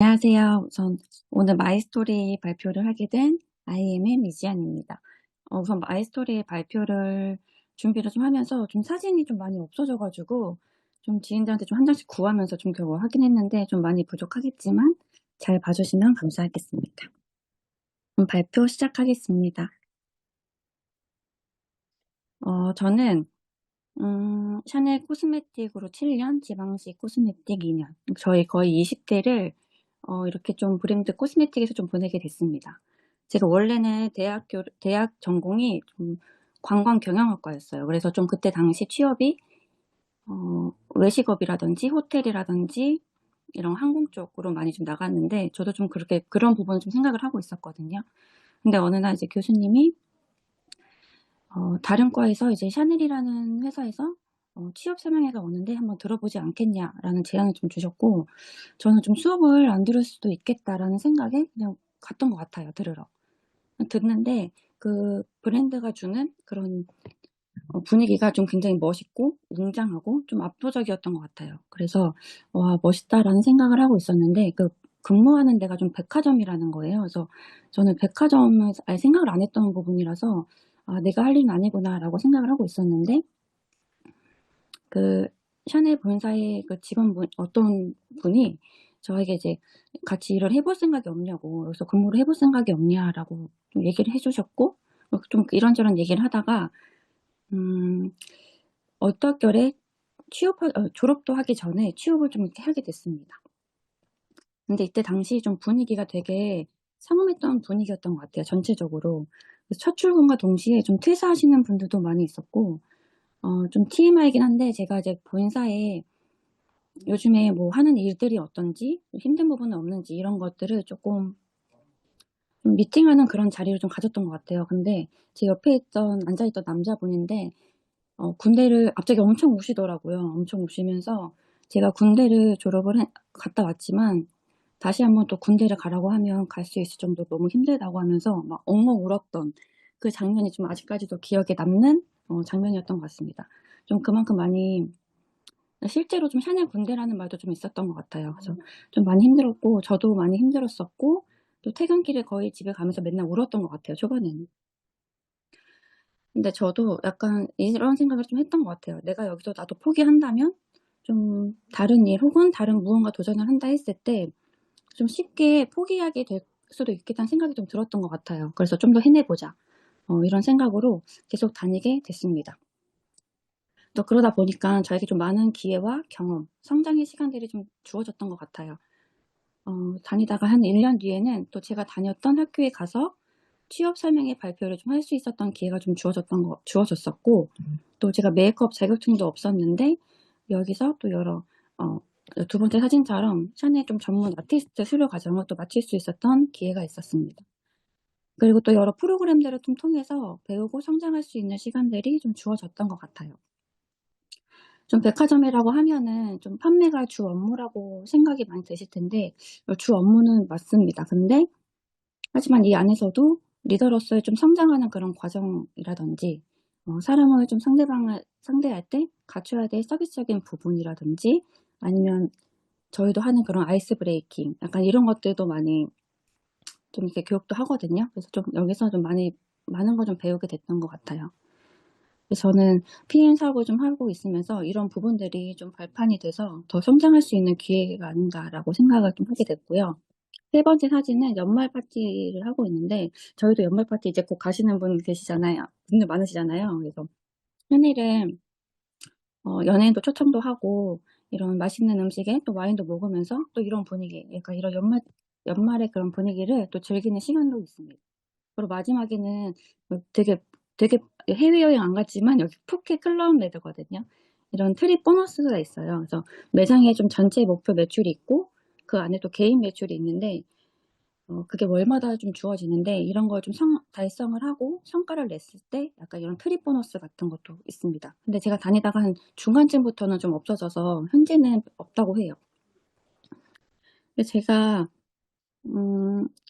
안녕하세요. 우선 오늘 마이스토리 발표를 하게 된 IM의 미지안입니다. 우선 마이스토리 발표를 준비를 좀 하면서 좀 사진이 좀 많이 없어져 가지고 좀 지인들한테 좀 한 장씩 구하면서 좀 겨우 하긴 했는데 좀 많이 부족하겠지만 잘 봐 주시면 감사하겠습니다. 그럼 발표 시작하겠습니다. 저는 샤넬 코스메틱으로 7 년, 지방시 코스메틱 2 년, 저희 거의 20 대를 이렇게 좀 브랜드 코스메틱에서 좀 보내게 됐습니다. 제가 원래는 대학 전공이 좀 관광 경영학과였어요. 그래서 좀 그때 당시 취업이 외식업이라든지 호텔이라든지 이런 항공 쪽으로 많이 좀 나갔는데, 저도 좀 그렇게 그런 부분을 좀 생각을 하고 있었거든요. 근데 어느 날 이제 교수님이 다른 과에서 이제 샤넬이라는 회사에서 취업 설명회가 오는데 "한번 들어보지 않겠냐?"라는 제안을 좀 주셨고, 저는 좀 '수업을 안 들을 수도 있겠다.'라는 생각에 그냥 갔던 것 같아요, 들으러. 듣는데 그 브랜드가 주는 그런 분위기가 좀 굉장히 멋있고 웅장하고 좀 압도적이었던 것 같아요. 그래서 '와, 멋있다.'라는 생각을 하고 있었는데, 그 근무하는 데가 좀 백화점이라는 거예요. 그래서 저는 백화점을 아예 생각을 안 했던 부분이라서 '아, 내가 할 일은 아니구나.'라고 생각을 하고 있었는데, 그 샤넬 본사의 그 직원분 어떤 분이 저에게 이제 "같이 일을 해볼 생각이 없냐."고, 여기서 "근무를 해볼 생각이 없냐."라고 좀 얘기를 해 주셨고, 좀 이런저런 얘기를 하다가 음 얼떨결에 졸업도 하기 전에 취업을 좀 이렇게 하게 됐습니다. 근데 이때 당시 좀 분위기가 되게 삼엄했던 분위기였던 것 같아요, 전체적으로. 그래서 첫 출근과 동시에 좀 퇴사하시는 분들도 많이 있었고, 좀 TMI이긴 한데 제가 이제 본사에 요즘에 뭐 하는 일들이 어떤지, 힘든 부분은 없는지 이런 것들을 쪼끔 좀 미팅하는 그런 자리를 좀 가졌던 것 같아요. 근데 제 옆에 앉아 있던 남자분인데 군대를 갑자기 엄청 우시더라고요. 엄청 우시면서 제가 군대를 졸업을 갔다 왔지만 다시 한번 또 군대를 가라고 하면 갈 수 있을 정도로 너무 힘들다고 하면서 막 엉엉 울었던 그 장면이 좀 아직까지도 기억에 남는 장면이었던 것 같습니다. 좀 그만큼 많이, 실제로 좀 샤넬 군대라는 말도 좀 있었던 것 같아요. 그래서 좀 많이 힘들었고 저도 많이 힘들었었고, 또 퇴근길에 거의 집에 가면서 맨날 울었던 것 같아요, 초반에는. 근데 저도 약간 이런 생각을 좀 했던 것 같아요. '내가 여기서 나도 포기한다면 좀 다른 일 혹은 다른 무언가 도전을 한다.' 했을 때 좀 쉽게 포기하게 될 수도 있겠다는 생각이 좀 들었던 것 같아요. 그래서 '좀 더 해내 보자.' 이런 생각으로 계속 다니게 됐습니다. 또 그러다 보니까 저에게 좀 많은 기회와 경험, 성장의 시간들이 좀 주어졌던 것 같아요. 다니다가 한 1년 뒤에는 또 제가 다녔던 학교에 가서 취업 설명회 발표를 좀 할 수 있었던 기회가 좀 주어졌었고, 또 제가 메이크업 자격증도 없었는데 여기서 또 여러 어 두 번째 사진처럼 샤넬 좀 전문 아티스트 수료 과정을 또 마칠 수 있었던 기회가 있었습니다. 그리고 또 여러 프로그램들을 좀 통해서 배우고 성장할 수 있는 시간들이 좀 주어졌던 것 같아요. 좀 백화점이라고 하면은 좀 판매가 주 업무라고 생각이 많이 드실 텐데, 주 업무는 맞습니다. 근데 하지만 이 안에서도 리더로서의 좀 성장하는 그런 과정이라든지, 사람을 좀 상대방을 상대할 때 갖춰야 될 서비스적인 부분이라든지, 아니면 저희도 하는 그런 아이스 브레이킹 약간 이런 것들도 많이 좀 이렇게 교육도 하거든요. 그래서 좀 여기서 좀 많은 걸 좀 배우게 됐던 것 같아요. 그래서 저는 PM 사업을 좀 하고 있으면서 이런 부분들이 좀 발판이 돼서 '더 성장할 수 있는 기회가 아닌가.'라고 생각을 좀 하게 됐고요. 세 번째 사진은 연말 파티를 하고 있는데, 저희도 연말 파티 이제 곧 가시는 분들 많으시잖아요. 그래서 샤넬은 연예인도 초청도 하고 이런 맛있는 음식에 또 와인도 먹으면서 또 이런 분위기, 약간 이런 연말의 그런 분위기를 또 즐기는 시간도 있습니다. 그리고 마지막에는 되게 해외여행 안 갔지만 여기 푸켓 클럽메드거든요. 이런 트립 보너스가 있어요. 그래서 매장에 좀 전체 목표 매출이 있고 그 안에 또 개인 매출이 있는데, 그게 월마다 좀 주어지는데, 이런 걸 좀 달성을 하고 성과를 냈을 때 약간 이런 트립 보너스 같은 것도 있습니다. 근데 제가 다니다가 한 중간쯤부터는 좀 없어져서 현재는 없다고 해요. 근데 제가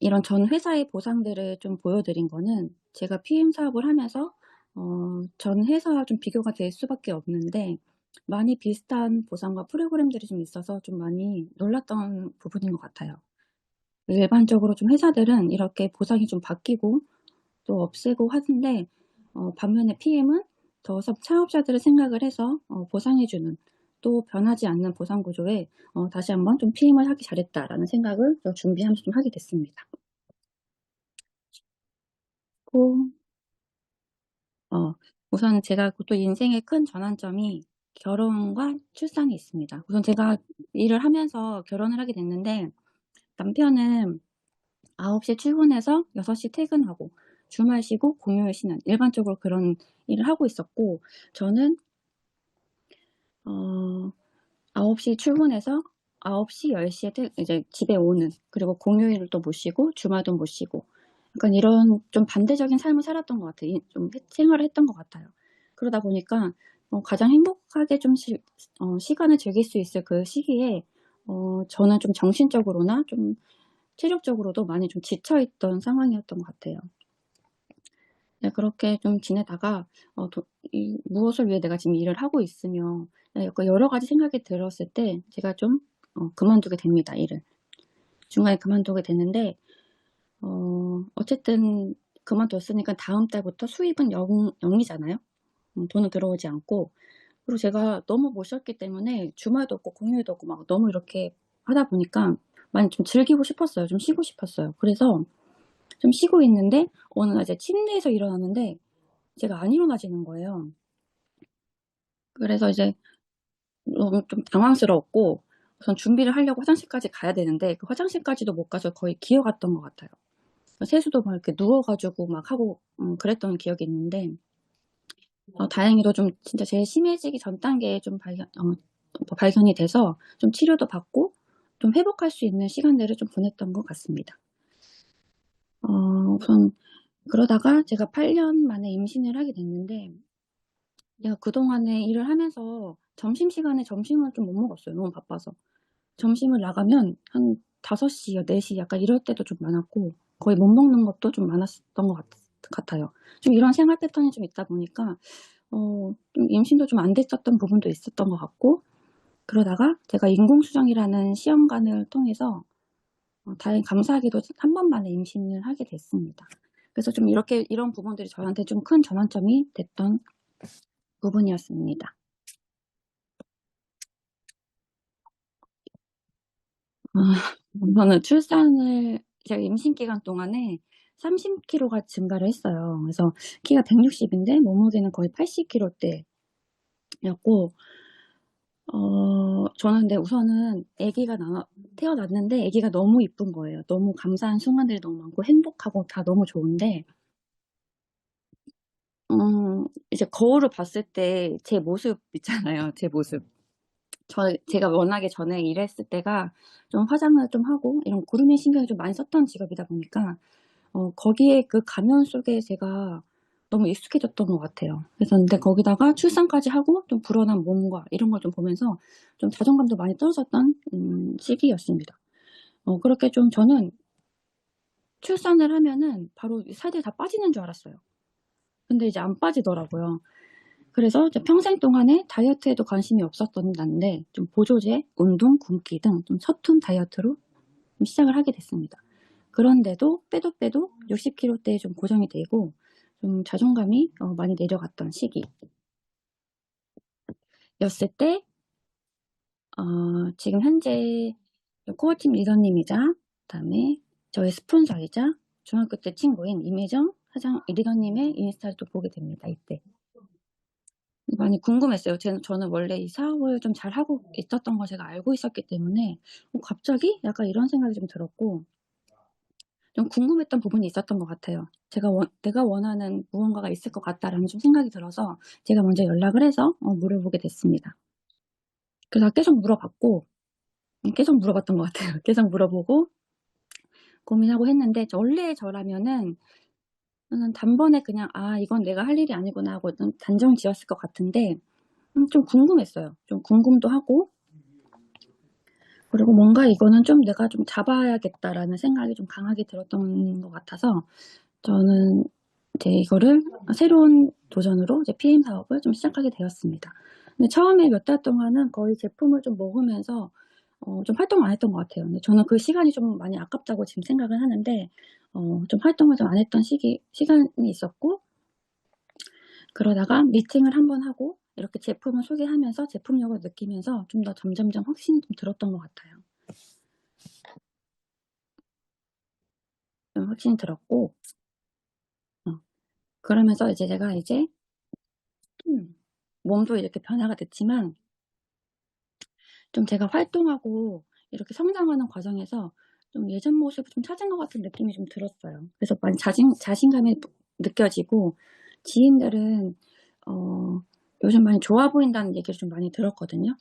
이런 전 회사의 보상들을 좀 보여 드린 거는, 제가 PM 사업을 하면서 전 회사와 좀 비교가 될 수밖에 없는데, 많이 비슷한 보상과 프로그램들이 좀 있어서 좀 많이 놀랐던 부분인 것 같아요. 일반적으로 좀 회사들은 이렇게 보상이 좀 바뀌고 또 없애고 하는데 반면에 PM은 더 사업자들을 생각을 해서 보상해 주는 또 변하지 않는 보상 구조에 다시 한번 좀 'PM을 하기 잘했다.'라는 생각을 준비하면서 좀 하게 됐습니다. 고 어 우선 제가 또 인생의 큰 전환점이 결혼과 출산이 있습니다. 우선 제가 일을 하면서 결혼을 하게 됐는데 남편은 9시에 출근해서 6시 퇴근하고 주말 쉬고 공휴일 쉬는 일반적으로 그런 일을 하고 있었고 저는 어 9시 출근해서 9시 10시에 이제 집에 오는 그리고 공휴일을 또 못 쉬고 주말도 못 쉬고 약간 이런 좀 반대적인 삶을 살았던 것 같아요. 좀 생활을 했던 것 같아요. 그러다 보니까 가장 행복하게 좀 시간을 즐길 수 있을 그 시기에 저는 좀 정신적으로나 좀 체력적으로도 많이 좀 지쳐 있던 상황이었던 것 같아요. 네, 그렇게 좀 지내다가 어 도 이 '무엇을 위해 내가 지금 일을 하고 있으며' 약간 여러 가지 생각이 들었을 때 제가 좀 그만두게 됩니다, 일을. 중간에 그만두게 됐는데 어쨌든 그만뒀으니까 다음 달부터 수입은 0 이잖아요. 돈은 들어오지 않고. 그리고 제가 너무 못 쉬었기 때문에 주말도 없고 공휴일도 없고 막 너무 이렇게 하다 보니까 많이 좀 즐기고 싶었어요. 좀 쉬고 싶었어요. 그래서 좀 쉬고 있는데 어느 날 이제 침대에서 일어났는데 제가 안 일어나지는 거예요. 그래서 이제 너무 좀 당황스러웠고 우선 준비를 하려고 화장실까지 가야 되는데 그 화장실까지도 못 가서 거의 기어갔던 것 같아요. 세수도 막 이렇게 누워 가지고 막 하고 그랬던 기억이 있는데 다행히도 좀 진짜 제일 심해지기 전 단계에 좀 발견이 돼서 좀 치료도 받고 좀 회복할 수 있는 시간들을 좀 보냈던 것 같습니다. 우선 그러다가 제가 8년 만에 임신을 하게 됐는데 내가 그동안에 일을 하면서 점심시간에 점심을 좀 못 먹었어요, 너무 바빠서. 점심을 나가면 한 5시 4시 약간 이럴 때도 좀 많았고 거의 못 먹는 것도 좀 많았었던 것 같아요. 좀 이런 생활 패턴이 좀 있다 보니까 좀 임신도 좀 안 됐었던 부분도 있었던 것 같고 그러다가 제가 인공수정이라는 시험관을 통해서 감사하게도 한 번 만에 임신을 하게 됐습니다. 그래서 좀 이렇게 이런 부분들이 저한테 좀 큰 전환점이 됐던 부분이었습니다. 아 우선은 출산을 제가 임신 기간 동안에 30 킬로가 증가를 했어요. 그래서 키가 160 인데 몸무게는 거의 80 킬로대였고 저는 근데 우선은 아기가 태어났는데 아기가 너무 이쁜 거예요. 너무 감사한 순간들이 너무 많고 행복하고 다 너무 좋은데 이제 거울을 봤을 때 제 모습 있잖아요, 제 모습. 제가 워낙에 전에 일했을 때가 좀 화장을 좀 하고 이런 그루밍 신경을 좀 많이 썼던 직업이다 보니까 거기에 그 가면 속에 제가 너무 익숙해졌던 것 같아요. 그래서 근데 거기다가 출산까지 하고 좀 불어난 몸과 이런 걸 좀 보면서 좀 자존감도 많이 떨어졌던 시기였습니다. 그렇게 좀 저는 출산을 하면은 바로 이 살들이 다 빠지는 줄 알았어요. 근데 이제 안 빠지더라고요. 그래서 이제 평생 동안에 다이어트에도 관심이 없었던 난데 좀 보조제, 운동, 굶기 등 좀 서툰 다이어트로 좀 시작을 하게 됐습니다. 그런데도 빼도 60 킬로대에 좀 고정이 되고 좀 자존감이 많이 내려갔던 시기였을 때 지금 현재 코어팀 리더님이자 그다음에 저의 스폰서이자 중학교 때 친구인 임혜정 사장 리더님의 인스타를 또 보게 됩니다, 이때. 많이 궁금했어요. 저는 원래 이 사업을 좀 잘하고 있었던 걸 제가 알고 있었기 때문에 갑자기 약간 이런 생각이 좀 들었고 좀 궁금했던 부분이 있었던 것 같아요. '내가 원하는 무언가가 있을 것 같다.'라는 좀 생각이 들어서 제가 먼저 연락을 해서 물어보게 됐습니다. 그래서 계속 물어봤고 계속 물어봤던 것 같아요. 계속 물어보고 고민하고 했는데 원래 저라면은 저는 단번에 그냥 '아 이건 내가 할 일이 아니구나.' 하고 좀 단정 지었을 것 같은데 좀 궁금했어요. 좀 궁금도 하고 그리고 뭔가 '이거는 좀 내가 좀 잡아야겠다.'라는 생각이 좀 강하게 들었던 것 같아서 저는 이제 이거를 새로운 도전으로 이제 PM 사업을 좀 시작하게 되었습니다. 근데 처음에 몇 달 동안은 거의 제품을 좀 먹으면서 좀 활동을 안 했던 것 같아요. 근데 저는 그 시간이 좀 많이 아깝다고 지금 생각을 하는데 좀 활동을 좀 안 했던 시간이 있었고, 그러다가 미팅을 한번 하고 이렇게 제품을 소개하면서 제품력을 느끼면서 좀 더 점점점 확신이 좀 들었던 것 같아요. 좀 확신이 들었고, 어 그러면서 이제 제가 이제 몸도 이렇게 변화가 됐지만 좀 제가 활동하고 이렇게 성장하는 과정에서 좀 예전 모습을 좀 찾은 것 같은 느낌이 좀 들었어요. 그래서 많이 자신감이 느껴지고, 지인들은 요즘 많이 좋아 보인다는 얘기를 좀 많이 들었거든요.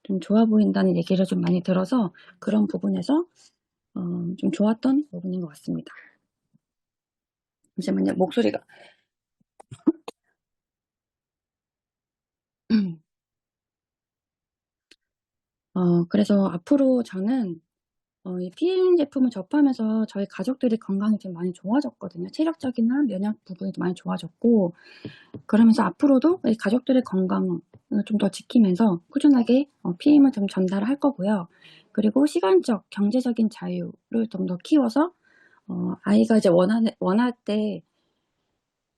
좀 좋아 보인다는 얘기를 좀 많이 들어서 그런 부분에서 좀 좋았던 부분인 것 같습니다. 잠시만요. 목소리가 그래서 앞으로 저는 이 피임 제품을 접하면서 저희 가족들이 건강이 좀 많이 좋아졌거든요. 체력적이나 면역 부분이 좀 많이 좋아졌고, 그러면서 앞으로도 이 가족들의 건강을 좀 더 지키면서 꾸준하게 피임을 좀 전달할 거고요. 그리고 시간적, 경제적인 자유를 좀 더 키워서 아이가 이제 원할 때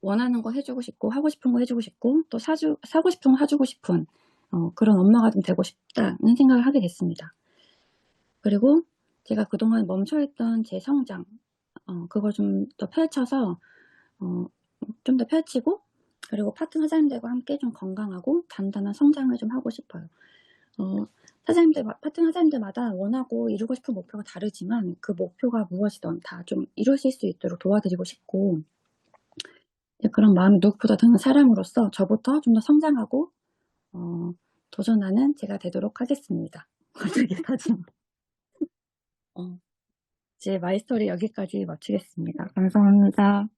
원하는 거 해 주고 싶고, 하고 싶은 거 해 주고 싶고, 또 사고 싶은 거 사 주고 싶은 그런 엄마가 좀 되고 싶다는 생각을 하게 됐습니다. 그리고 제가 그동안 멈춰 있던 제 성장, 그걸 좀 더 펼쳐서 어 좀 더 펼치고, 그리고 파트너사님들과 함께 좀 건강하고 단단한 성장을 좀 하고 싶어요. 어 파트너사님들마다 원하고 이루고 싶은 목표가 다르지만 그 목표가 무엇이든 다 좀 이루실 수 있도록 도와드리고 싶고, 이제 그런 마음이 무엇보다 드는 사람으로서 저부터 좀 더 성장하고 어 도전하는 제가 되도록 하겠습니다. 갑자기 다짐. 어 제 마이 스토리 여기까지 마치겠습니다. 감사합니다.